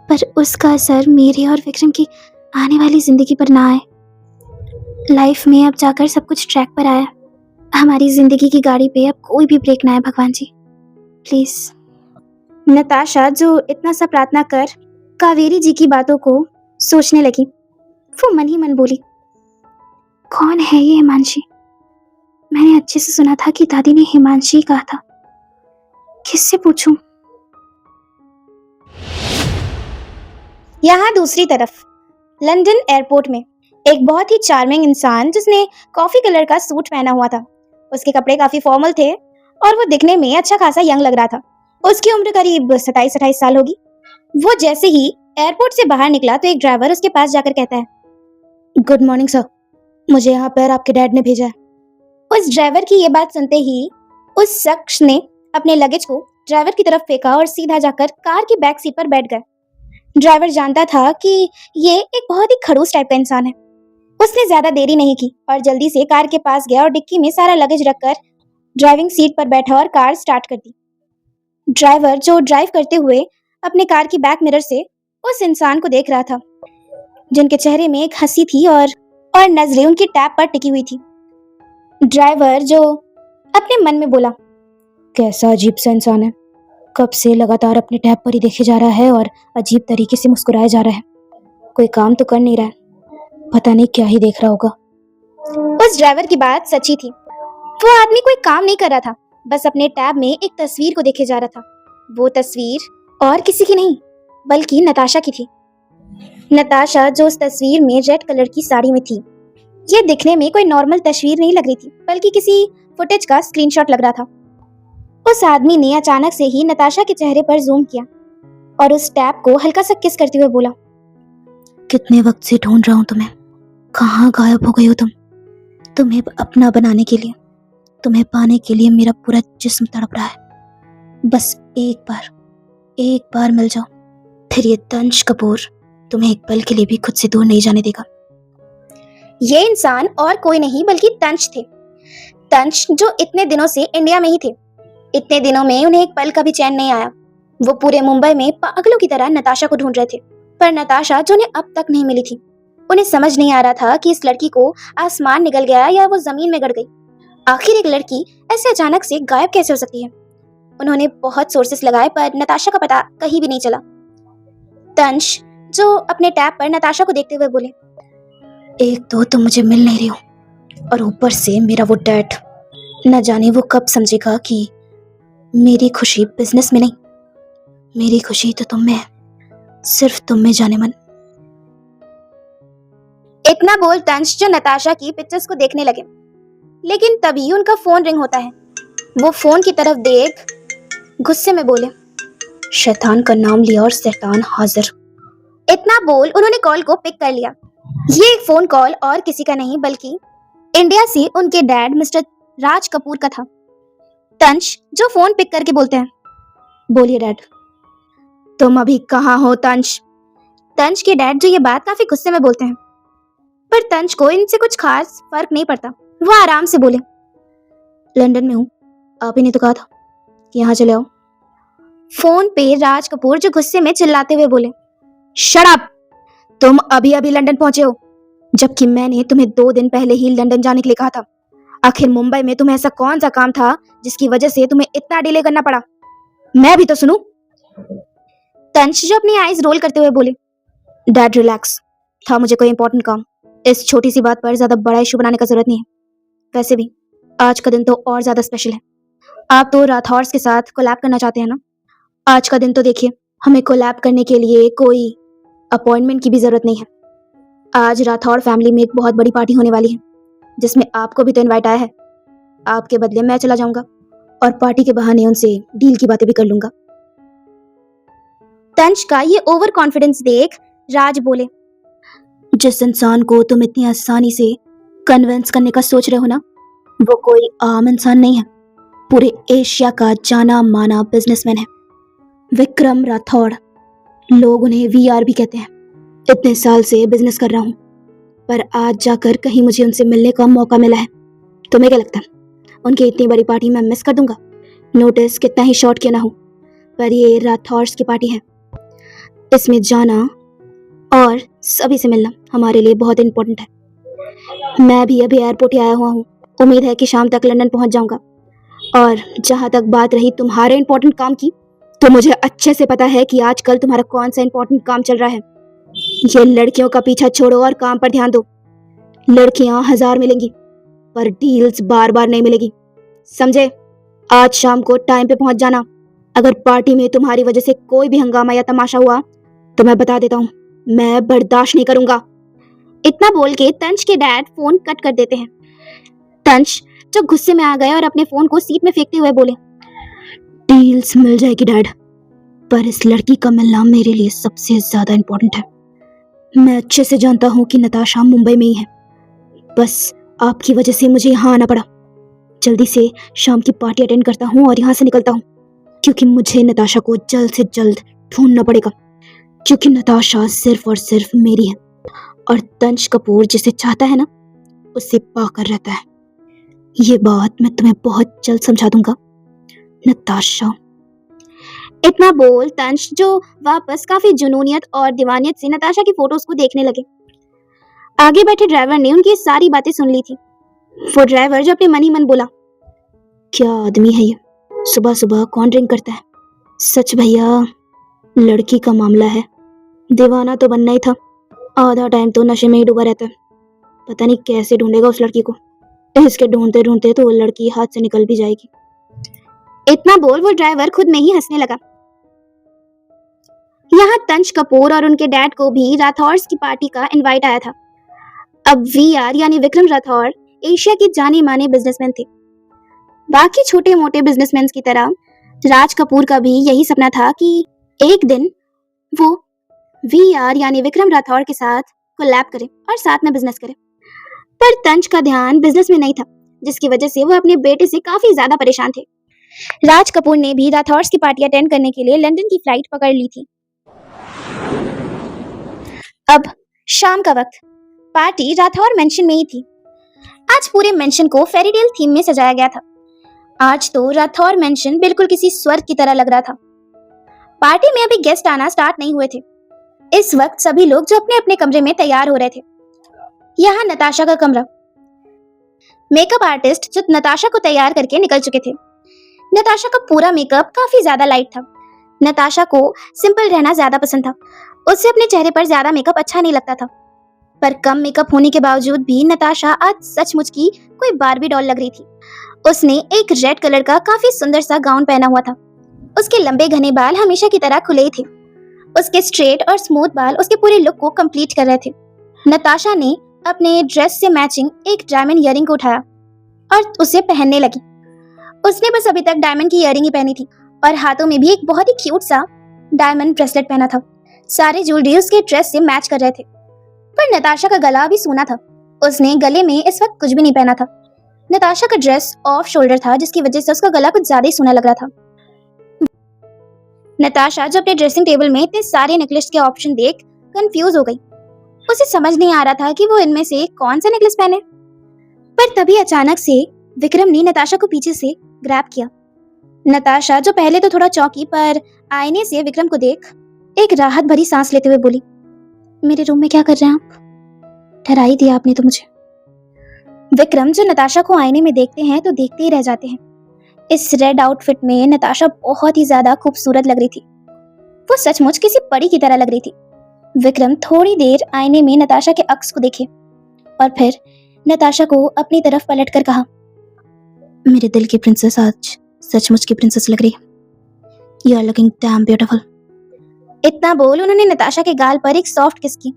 पर उसका असर मेरे और विक्रम की आने वाली जिंदगी पर ना आए। लाइफ में अब जाकर सब कुछ ट्रैक पर आया, हमारी जिंदगी की गाड़ी पे अब कोई भी ब्रेक ना आए भगवान जी, प्लीज। नताशा जो इतना सा प्रार्थना कर कावेरी जी की बातों को सोचने लगी। वो मन ही मन बोली, कौन है ये हिमांशी? मैंने अच्छे से सुना था कि दादी ने हिमांशी कहा था, किससे पूछूं? यहाँ दूसरी तरफ लंदन एयरपोर्ट में एक बहुत ही चार्मिंग इंसान जिसने कॉफी कलर का सूट पहना हुआ था। उसके कपड़े काफी फॉर्मल थे और वो दिखने में अच्छा खासा यंग लग रहा था। उसकी उम्र करीब 27-28 साल होगी। वो जैसे ही एयरपोर्ट से बाहर निकला तो एक ड्राइवर उसके पास जाकर कहता है, गुड मॉर्निंग सर, मुझे यहाँ पर आपके डैड ने भेजा है। उस ड्राइवर की ये बात सुनते ही उस शख्स ने अपने लगेज को ड्राइवर की तरफ फेंका और सीधा जाकर कार की बैक सीट पर बैठ गए। ड्राइवर जानता था कि ये एक बहुत ही खड़ूस टाइप का इंसान है। उसने ज्यादा देरी नहीं की और जल्दी से कार के पास गया और डिक्की में सारा लगेज रखकर ड्राइविंग सीट पर बैठा और कार स्टार्ट कर दी। ड्राइवर जो ड्राइव करते हुए अपने कार की बैक मिरर से उस इंसान को देख रहा था, जिनके चेहरे में एक हंसी थी और नजरें उनकी टैब पर टिकी हुई थी। ड्राइवर जो अपने मन में बोला, कैसा अजीब सा इंसान है, कब से लगातार अपने टैब पर ही देखे जा रहा है और अजीब तरीके से मुस्कुराया जा रहा है, कोई काम तो कर नहीं रहा है, पता नहीं क्या ही देख रहा होगा। उस ड्राइवर की बात सच्ची थी। वो आदमी कोई काम नहीं कर रहा था, बस अपने टैब में एक तस्वीर को देखे जा रहा था। वो तस्वीर और किसी की नहीं बल्कि नताशा की थी। नताशा जो उस तस्वीर में रेड कलर की साड़ी में थी। ये दिखने में कोई नॉर्मल तस्वीर नहीं लग रही थी, बल्कि किसी फुटेज का स्क्रीनशॉट लग रहा था। उस आदमी ने अचानक से ही नताशा के चेहरे पर जूम किया और उस टैब को हल्का सा किस करते हुए बोला, कितने वक्त से ढूंढ रहा हूं तुम्हें, कहाँ गायब हो गई हो तुम? तुम्हें अपना बनाने के लिए, तुम्हें पाने के लिए मेरा पूरा जिस्म तड़प रहा है। बस एक बार मिल जाओ, फिर ये तंश कपूर तुम्हें एक पल के लिए भी खुद से दूर नहीं जाने देगा। ये इंसान और कोई नहीं बल्कि तंश थे। तंश जो इतने दिनों से इंडिया में ही थे। इतने दिनों में उन्हें एक पल का भी चैन नहीं आया। वो पूरे मुंबई में पागलों की तरह नताशा को ढूंढ रहे थे, पर नताशा जो उन्हें अब तक नहीं मिली थी। उन्हें समझ नहीं आ रहा था कि इस लड़की को आसमान निगल गया या वो जमीन में गड़ गई। आखिर एक लड़की ऐसे अचानक से गायब कैसे हो सकती है? उन्होंने बहुत सोर्सेस लगाए पर नताशा का पता कहीं भी नहीं चला। तंश जो अपने टैब पर नताशा को देखते हुए बोले, एक तो तुम मुझे मिल नहीं रही हो, और ऊपर से मेरा वो डैड, न जाने वो कब समझेगा कि मेरी खुशी बिजनेस में नहीं, मेरी खुशी तो तुम में है, सिर्फ तुम में जाने मन। इतना बोल तंश जो नताशा की पिक्चर्स को देखने लगे, लेकिन तभी उनका फोन रिंग होता है। वो फोन की तरफ देख गुस्से में बोले, शैतान का नाम लिया और शैतान हाजिर। इतना बोल उन्होंने कॉल को पिक कर लिया। ये फोन कॉल और किसी का नहीं बल्कि इंडिया से उनके डैड मिस्टर राज कपूर का था। तंश जो फोन पिक करके बोलते हैं, बोलिए डैड। तुम अभी कहाँ हो तंश? तंश के डैड जो ये बात काफी गुस्से में बोलते हैं, पर तंश को इनसे कुछ खास फर्क नहीं पड़ता। वो आराम से बोले, लंदन में हूँ, आप ही ने तो कहा था कि यहाँ चले आओ। फोन पे राज कपूर जो गुस्से में चिल्लाते हुए बोले, शट अप, तुम अभी अभी लंदन पहुंचे हो, जबकि मैंने तुम्हें 2 दिन पहले ही लंदन जाने के लिए कहा था। आखिर मुंबई में तुम्हें ऐसा कौन सा काम था जिसकी वजह से तुम्हें इतना डिले करना पड़ा? मैं भी तो सुनूं। तंश जो अपनी आईज रोल करते हुए बोले, डैड रिलैक्स, था मुझे कोई इंपॉर्टेंट काम, इस छोटी सी बात पर ज्यादा बड़ा इशू बनाने का जरूरत नहीं है। वैसे भी आज का दिन तो और ज्यादा स्पेशल है। आप तो राठौर्स के साथ कोलैब करना चाहते हैं ना? आज का दिन तो देखिए, हमें कोलैब करने के लिए कोई अपॉइंटमेंट की भी जरूरत नहीं है। आज राठौर फैमिली में एक बहुत बड़ी पार्टी होने वाली है, जिसमें आपको भी तो इनवाइट आया है। आपके बदले मैं चला जाऊंगा और पार्टी के बहाने उनसे डील की बातें भी कर लूंगा। तंश का ये ओवर कॉन्फिडेंस देख राज बोले, जिस इंसान को तुम इतनी आसानी से कन्विंस करने का सोच रहे हो ना, वो कोई आम इंसान नहीं है, पूरे एशिया का जाना माना बिजनेसमैन है, विक्रम राठौड़। लोग उन्हें वीआर भी कहते हैं। इतने साल से बिजनेस कर रहा हूँ, पर आज जाकर कहीं मुझे उनसे मिलने का मौका मिला है। तुम्हें क्या लगता है उनकी इतनी बड़ी पार्टी मैं मिस कर दूंगा? नोटिस कितना ही शॉर्ट क्यों ना हो, पर ये राठौर्स की पार्टी है। इसमें जाना और सभी से मिलना हमारे लिए बहुत इंपॉर्टेंट है। मैं भी अभी एयरपोर्ट ही आया हुआ हूँ, उम्मीद है कि शाम तक लंदन पहुंच जाऊंगा। और जहां तक बात रही तुम्हारे इंपॉर्टेंट काम की, तो मुझे अच्छे से पता है कि आजकल तुम्हारा कौन सा इंपॉर्टेंट काम चल रहा है। ये लड़कियों का पीछा छोड़ो और काम पर ध्यान दो। लड़कियां 1000 मिलेंगी, पर डील्स बार बार नहीं मिलेगी, समझे? आज शाम को टाइम पे पहुंच जाना। अगर पार्टी में तुम्हारी वजह से कोई भी हंगामा या तमाशा हुआ तो मैं बता देता हूँ, मैं बर्दाश्त नहीं करूंगा। इतना बोल के तंश के डैड फोन कट कर देते हैं। तंश जो गुस्से में आ गए और अपने फोन को सीट में फेंकते हुए बोले, डील्स मिल जाएगी डैड, पर इस लड़की का मिलना मेरे लिए सबसे ज्यादा इंपॉर्टेंट है। मैं अच्छे से जानता हूँ कि नताशा मुंबई में ही है, बस आपकी वजह से मुझे यहाँ आना पड़ा। जल्दी से शाम की पार्टी अटेंड करता हूँ और यहाँ से निकलता हूँ, क्योंकि मुझे नताशा को जल्द से जल्द ढूंढना पड़ेगा, क्योंकि नताशा सिर्फ और सिर्फ मेरी है, और तंश कपूर जिसे चाहता है ना, उसे पाकर रहता है। ये बात मैं तुम्हें बहुत जल्द समझा दूंगा, नताशा। इतना बोल तंश जो वापस काफी जुनूनियत और दीवानियत से नताशा की फोटोज को देखने लगे। आगे बैठे ड्राइवर ने उनकी सारी बातें सुन ली थी। वो ड्राइवर जो अपने मन ही मन बोला, क्या आदमी है ये, सुबह सुबह कौन ड्रिंक करता है? सच भैया, लड़की का मामला है, दीवाना तो बनना ही था, आधा टाइम तो नशे में ही डूबा रहता है। पता नहीं कैसे ढूंढेगा उस लड़की को, इसके ढूंढते ढूंढते तो वो लड़की हाथ से निकल भी जाएगी। इतना बोल वो ड्राइवर खुद में ही हंसने लगा। यहाँ तंश कपूर और उनके डैड को भी राठौर्स की पार्टी का इनवाइट आया था। अब वीआर यानी विक्रम राठौर एशिया के जाने माने बिजनेसमैन थे। बाकी छोटे मोटे बिजनेसमैन की तरह राज कपूर का भी यही सपना था कि एक दिन वो वीआर यानी विक्रम राठौर के साथ कोलैब करे और साथ में बिजनेस करे। पर तंज का ध्यान बिजनेस में नहीं था, जिसकी वजह से वो अपने बेटे से काफी ज्यादा परेशान थे। राज कपूर ने भी राठौर की पार्टी अटेंड करने के लिए लंदन की फ्लाइट पकड़ ली थी। अब शाम का वक्त, पार्टी राठौर मेंशन में ही थी। आज पूरे मेंशन को फेरीटेल थीम में सजाया गया था। आज तो राठौर मेंशन बिल्कुल किसी स्वर्ग की तरह लग रहा था। पार्टी में अभी गेस्ट आना स्टार्ट नहीं हुए थे। इस वक्त सभी लोग जो अपने अपने कमरे में तैयार हो रहे थे। यहाँ नताशा का कमरा। मेकअप आर्टिस्ट जो नताशा को तैयार करके निकल चुके थे। नताशा का पूरा मेकअप काफी ज्यादा लाइट था। नताशा को सिंपल रहना ज्यादा पसंद था। उससे अपने चेहरे पर ज्यादा मेकअप अच्छा नहीं लगता था। पर कम मेकअप होने के बावजूद भी नताशा आज सचमुच की कोई बार्बी डॉल लग रही थी। उसने एक रेड कलर का काफी सुंदर सा गाउन पहना हुआ था। उसके लंबे घने बाल हमेशा की तरह खुले थे। उसके स्ट्रेट और स्मूथ बाल उसके पूरे लुक को कंप्लीट कर रहे थे। नताशा ने अपने ड्रेस से मैचिंग एक डायमंड इयररिंग को उठाया और उसे पहनने लगी। उसने बस अभी तक डायमंड की इयररिंग ही पहनी थी और हाथों में भी एक बहुत ही क्यूट सा डायमंड ब्रेसलेट पहना था। सारे ज्वेलरी उसके ड्रेस से मैच कर रहे थे। पर नताशा का गला भी सूना था। उसने गले में इस वक्त कुछ भी नहीं पहना था। नताशा का ड्रेस ऑफ शोल्डर था, जिसकी वजह से उसका गला कुछ ज्यादा ही सूना लग रहा था। नताशा जो अपने ड्रेसिंग टेबल में इतने सारे नेकलेस के ऑप्शन देख कंफ्यूज हो गई। उसे समझ नहीं आ रहा था कि वो इनमें से कौन सा नेकलेस पहने। पर तभी अचानक से विक्रम ने नताशा को पीछे से ग्रैब किया। नताशा जो पहले तो थोड़ा चौंकी, पर आईने से विक्रम को देख एक राहत भरी सांस लेते हुए बोली, मेरे रूम में क्या कर रहे हैं आप? डरा ही दिया आपने तो मुझे। विक्रम जो नताशा को आईने में देखते हैं तो देखते ही रह जाते हैं। इस रेड आउटफिट में नताशा बहुत ही ज्यादा खूबसूरत लग रही थी। वो सचमुच किसी परी की तरह लग रही थी। विक्रम थोड़ी देर आईने में नताशा के अक्स को देखे और फिर नताशा को अपनी तरफ पलटकर कहा, मेरे दिल की प्रिंसेस आज सचमुच की प्रिंसेस लग रही है। You are looking damn beautiful. इतना बोल उन्होंने नताशा के गाल पर एक सॉफ्ट किस की।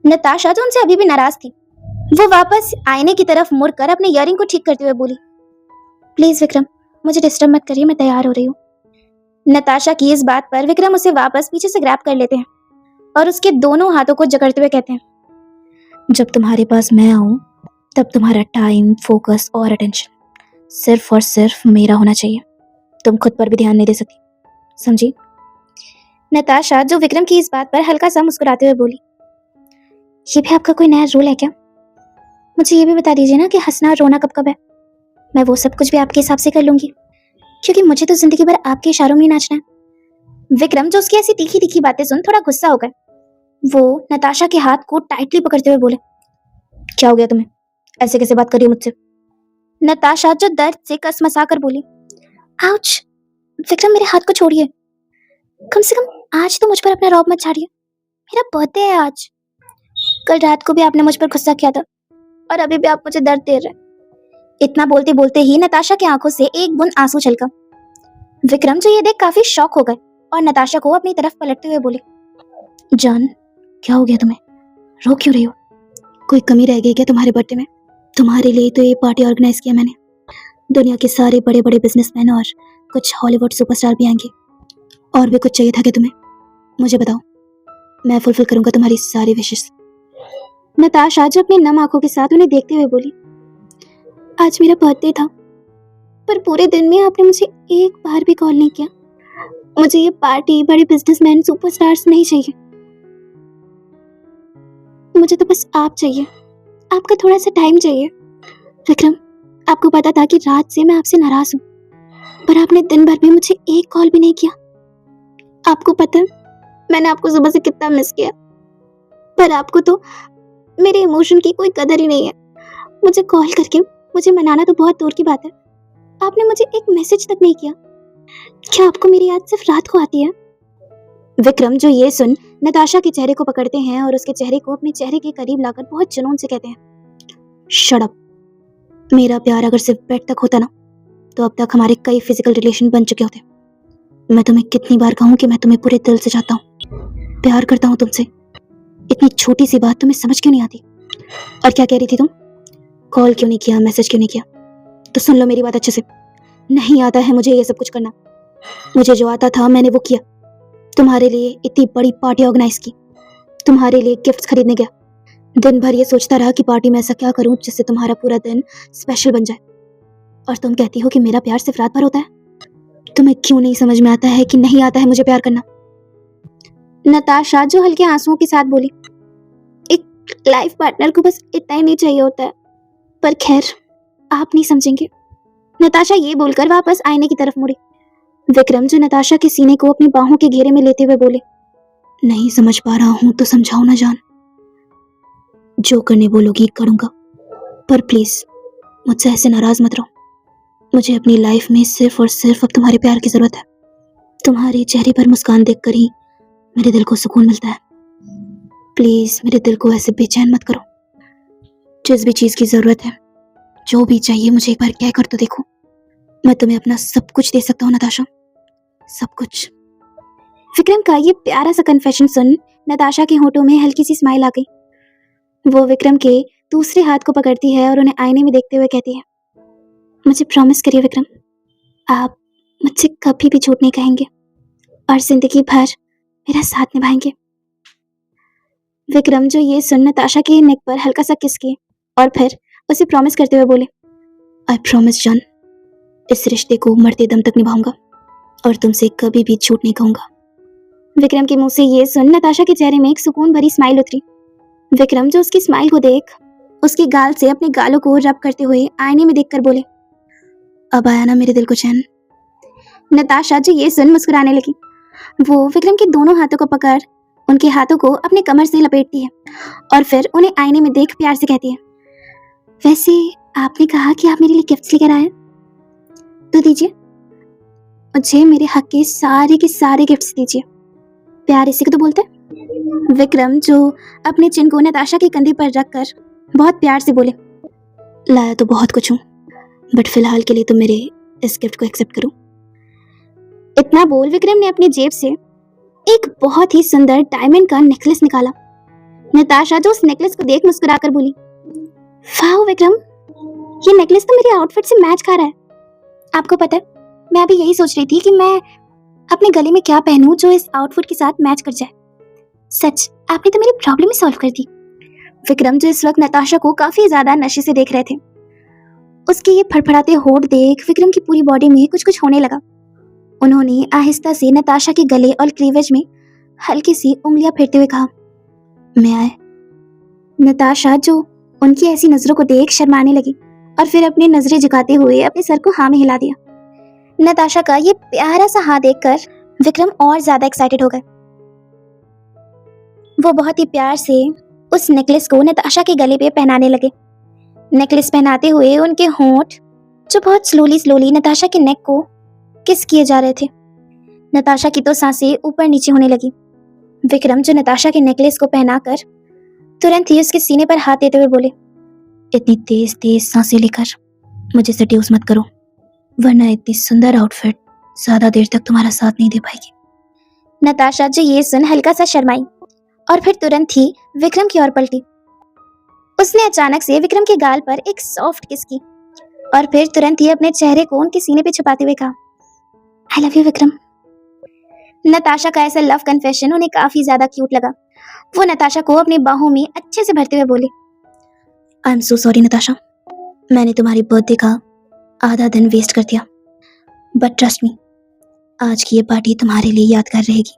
नताशा जो उनसे अभी भी नाराज थी, वो वापस आईने की तरफ मुड़कर अपने इयररिंग को ठीक करते हुए बोली, प्लीज विक्रम, मुझे डिस्टर्ब मत करिए, मैं तैयार हो रही हूँ। नताशा की इस बात पर विक्रम उसे वापस पीछे से ग्रैब कर लेते हैं और उसके दोनों हाथों को जकड़ते हुए कहते हैं, जब तुम्हारे पास मैं आऊं तब तुम्हारा टाइम, फोकस और अटेंशन सिर्फ और सिर्फ मेरा होना चाहिए। तुम खुद पर भी ध्यान नहीं दे सकती, समझी? नताशा जो विक्रम की इस बात पर हल्का सा मुस्कुराते हुए बोली, ये भी आपका कोई नया रूल है क्या? मुझे ये भी बता दीजिए ना कि हंसना और रोना कब कब है। मैं वो सब कुछ भी आपके हिसाब से कर लूंगी, क्योंकि मुझे तो जिंदगी भर आपके इशारों में ही नाचना है। विक्रम जो उसकी ऐसी तीखी तीखी बातें सुन थोड़ा गुस्सा हो गए। वो नताशा के हाथ को टाइटली पकड़ते हुए बोले, क्या हो गया तुम्हें? ऐसे कैसे बात कर रही हो मुझसे? नताशा जो दर्द से कसमसा कर बोली, आउच! विक्रम, मेरे हाथ को छोड़िए। कम से कम आज तो मुझ पर अपना रौब मत झाड़िए। मेरा बर्थडे है आज। कल रात को भी आपने मुझ पर गुस्सा किया था और अभी भी आप मुझे दर्द दे रहे हैं। इतना बोलते बोलते ही नताशा की आंखों से एक बूंद आंसू छलका। विक्रम जो ये देख काफी शॉक हो गए और नताशा को अपनी तरफ पलटते हुए बोले, जान, क्या हो गया तुम्हें? रो क्यों रही हो? कोई कमी रह गई क्या तुम्हारे बर्थडे में? तुम्हारे लिए तो ये पार्टी ऑर्गेनाइज किया मैंने। दुनिया के सारे बड़े बड़े बिजनेसमैन और कुछ हॉलीवुड सुपरस्टार भी आएंगे। और भी कुछ चाहिए था क्या तुम्हें? मुझे बताओ, मैं फुलफिल करूंगा तुम्हारी सारी विशेष। नताशा जो अपनी नम आंखों के साथ उन्हें देखते हुए बोली, आज मेरा बर्थडे था, पर पूरे दिन में आपने मुझे एक बार भी कॉल नहीं किया। मुझे ये पार्टी, बड़े बिजनेसमैन, सुपरस्टार्स नहीं चाहिए। मुझे तो बस आप चाहिए, आपका थोड़ा सा टाइम चाहिए। विक्रम, आपको पता था कि रात से मैं आपसे नाराज हूँ, पर आपने दिन भर भी मुझे एक कॉल भी नहीं किया। आपको पता है मैंने आपको सुबह से कितना मिस किया, पर आपको तो मेरे इमोशन की कोई कदर ही नहीं है। मुझे कॉल करके मुझे मनाना तो बहुत दूर की बात है, आपने मुझे एक मैसेज तक नहीं किया। क्या आपको मेरी याद सिर्फ रात को आती है? विक्रम जो ये सुन नताशा के चेहरे को पकड़ते हैं और उसके चेहरे को अपने चेहरे के करीब लाकर बहुत जुनून से कहते हैं, शट अप। मेरा प्यार अगर सिर्फ बेड तक होता ना, तो अब तक हमारे कई फिजिकल रिलेशन बन चुके होते। मैं तुम्हें कितनी बार कहूँ कि मैं तुम्हें पूरे दिल से चाहता हूँ, प्यार करता हूँ तुमसे। इतनी छोटी सी बात तुम्हें समझ क्यों नहीं आती? और क्या कह रही थी तुम? कॉल क्यों नहीं किया, मैसेज क्यों नहीं किया? तो सुन लो मेरी बात अच्छे से। नहीं आता है मुझे ये सब कुछ करना। मुझे जो आता था मैंने वो किया। तुम्हारे लिए इतनी बड़ी पार्टी ऑर्गेनाइज की, तुम्हारे लिए गिफ्ट्स खरीदने गया, दिन भर ये सोचता रहा कि पार्टी में ऐसा क्या करूं जिससे तुम्हारा पूरा दिन स्पेशल बन जाए, और तुम कहती हो कि मेरा प्यार सिर्फ रात भर होता है। तुम्हें क्यों नहीं समझ में आता है कि नहीं आता है मुझे प्यार करना? नताशा जो हल्के आंसुओं के साथ बोली, एक लाइफ पार्टनर को बस इतना ही नहीं चाहिए होता है, पर खैर आप नहीं समझेंगे। नताशा ये बोलकर वापस आईने की तरफ मुड़ी। विक्रम जो नताशा के सीने को अपनी बाहों के घेरे में लेते हुए बोले, नहीं समझ पा रहा हूं तो समझाओ ना जान। जो करने बोलोगी करूंगा, पर प्लीज मुझसे ऐसे नाराज मत रहो। मुझे अपनी लाइफ में सिर्फ और सिर्फ अब तुम्हारे प्यार की जरूरत है। तुम्हारे चेहरे पर मुस्कान देखकर ही मेरे दिल को सुकून मिलता है। प्लीज मेरे दिल को ऐसे बेचैन मत करो। जिस भी चीज की जरूरत है, जो भी चाहिए, मुझे एक बार कह कर तो देखो। मैं तुम्हें अपना सब कुछ दे सकता हूँ नताशा, सब कुछ। विक्रम का ये प्यारा सा कन्फेशन सुन नताशा के होठों में हल्की सी स्माइल आ गई। वो विक्रम के दूसरे हाथ को पकड़ती है और उन्हें आईने में देखते हुए कहती है, मुझे प्रॉमिस करिए विक्रम, आप मुझसे कभी भी झूठ नहीं कहेंगे और जिंदगी भर मेरा साथ निभाएंगे। विक्रम जो ये सुन नताशा के नेक पर हल्का सा किस किए और फिर उसे प्रॉमिस करते हुए बोले, आई प्रॉमिस जान, इस रिश्ते को मरते दम तक निभाऊंगा और तुमसे कभी भी झूठ नहीं कहूंगा। विक्रम के मुंह से ये सुन नताशा के चेहरे में एक सुकून भरी स्माइल उतरी। विक्रम जो उसकी स्माइल को देख उसके गाल से अपने गालों को रब करते हुए आईने में देखकर बोले, अब आया ना मेरे दिल को चैन। नताशा जो ये सुन मुस्कुराने लगी। वो विक्रम के दोनों हाथों को पकड़ उनके हाथों को अपने कमर से लपेटती है और फिर उन्हें आईने में देख प्यार से कहती है, वैसे आपने कहा कि आप मेरे लिए गिफ्ट्स लेकर आए, तो दीजिए, मुझे मेरे हक के सारे गिफ्ट्स दीजिए। प्यार इसी को तो बोलते हैं। विक्रम जो अपने चिन को नताशा के कंधे पर रखकर बहुत प्यार से बोले, लाया तो बहुत कुछ हूँ, बट फिलहाल के लिए तो मेरे इस गिफ्ट को एक्सेप्ट करो। इतना बोल विक्रम ने अपनी जेब से एक बहुत ही सुंदर डायमंड का नेकलेस निकाला। नताशा जो उस नेकलेस को देख मुस्कुराकर बोली, वाह विक्रम, ये नेकलेस तो मेरे आउटफिट से मैच खा रहा है। आपको पता है, मैं अभी यही सोच रही थी कि मैं अपने गले में क्या पहनूं जो इस आउटफिट के साथ मैच कर जाए। सच, आपने तो मेरी प्रॉब्लम ही सॉल्व कर दी। विक्रम जो इस वक्त नताशा को काफी ज्यादा नशे से देख रहे थे, उसके ये फड़फड़ाते होठ देख विक्रम की पूरी बॉडी में कुछ कुछ होने लगा। उन्होंने आहिस्ता से नताशा के गले और क्लीवेज में हल्की सी उंगलियां फेरते हुए कहा, मैं आए। नताशा जो उनकी ऐसी नजरों को देख शर्माने लगी और फिर अपनी नजरें झुकाते हुए अपने सर को हाँ में हिला दिया। नताशा का ये प्यारा सा हाँ देखकर विक्रम और ज्यादा एक्साइटेड हो गए। वो बहुत ही प्यार से उस नेकलेस को नताशा के गले पे पहनाने लगे। नेकलेस पहनाते हुए उनके होंठ जो बहुत स्लोली नताशा के नेक को किस किए जा रहे थे। नताशा की तो सांसें ऊपर नीचे होने लगी। विक्रम जो नताशा के नेकलेस को पहनाकर तुरंत ही उसके सीने पर हाथ देते हुए बोले, इतनी तेज तेज सांसें लेकर मुझे सेड्यूस मत करो, वरना इतनी सुंदर आउटफिट ज्यादा देर तक तुम्हारा साथ नहीं दे पाएगी। नताशा जो ये सुन हल्का सा शर्माई और फिर तुरंत ही विक्रम की ओर पलटी। उसने अचानक से विक्रम के गाल पर एक सॉफ्ट किस की और फिर तुरंत ही अपने चेहरे को उनके सीने पे छुपाते हुए कहा, I love you Vikram. Natasha का ऐसा लव कन्फेशन उन्हें काफी ज्यादा क्यूट लगा। वो नताशा को अपनी बाहों में अच्छे से भरते हुए बोले, I am so sorry Natasha, मैंने तुम्हारी बर्थडे का आधा दिन वेस्ट कर दिया, बट ट्रस्ट मी, आज की ये पार्टी तुम्हारे लिए यादगार रहेगी,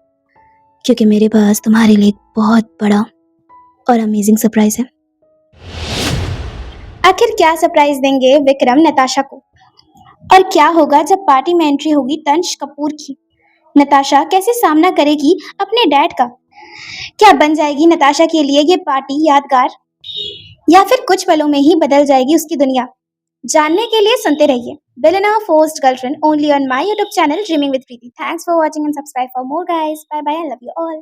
क्योंकि मेरे पास तुम्हारे लिए एक बहुत बड़ा और अमेजिंग सरप्राइज है। आखिर क्या सरप्राइज देंगे विक्रम नताशा को, और क्या होगा जब पार्टी में एंट्री होगी तंश कपूर की? नताशा कैसे सामना करेगी अपने डैड का? क्या बन जाएगी नताशा के लिए ये पार्टी यादगार, या फिर कुछ पलों में ही बदल जाएगी उसकी दुनिया? जानने के लिए सुनते रहिए Billionaire Forced Girlfriend only on my YouTube channel Dreaming with Preeti. Thanks for watching and subscribe for more guys. Bye bye. I love you all.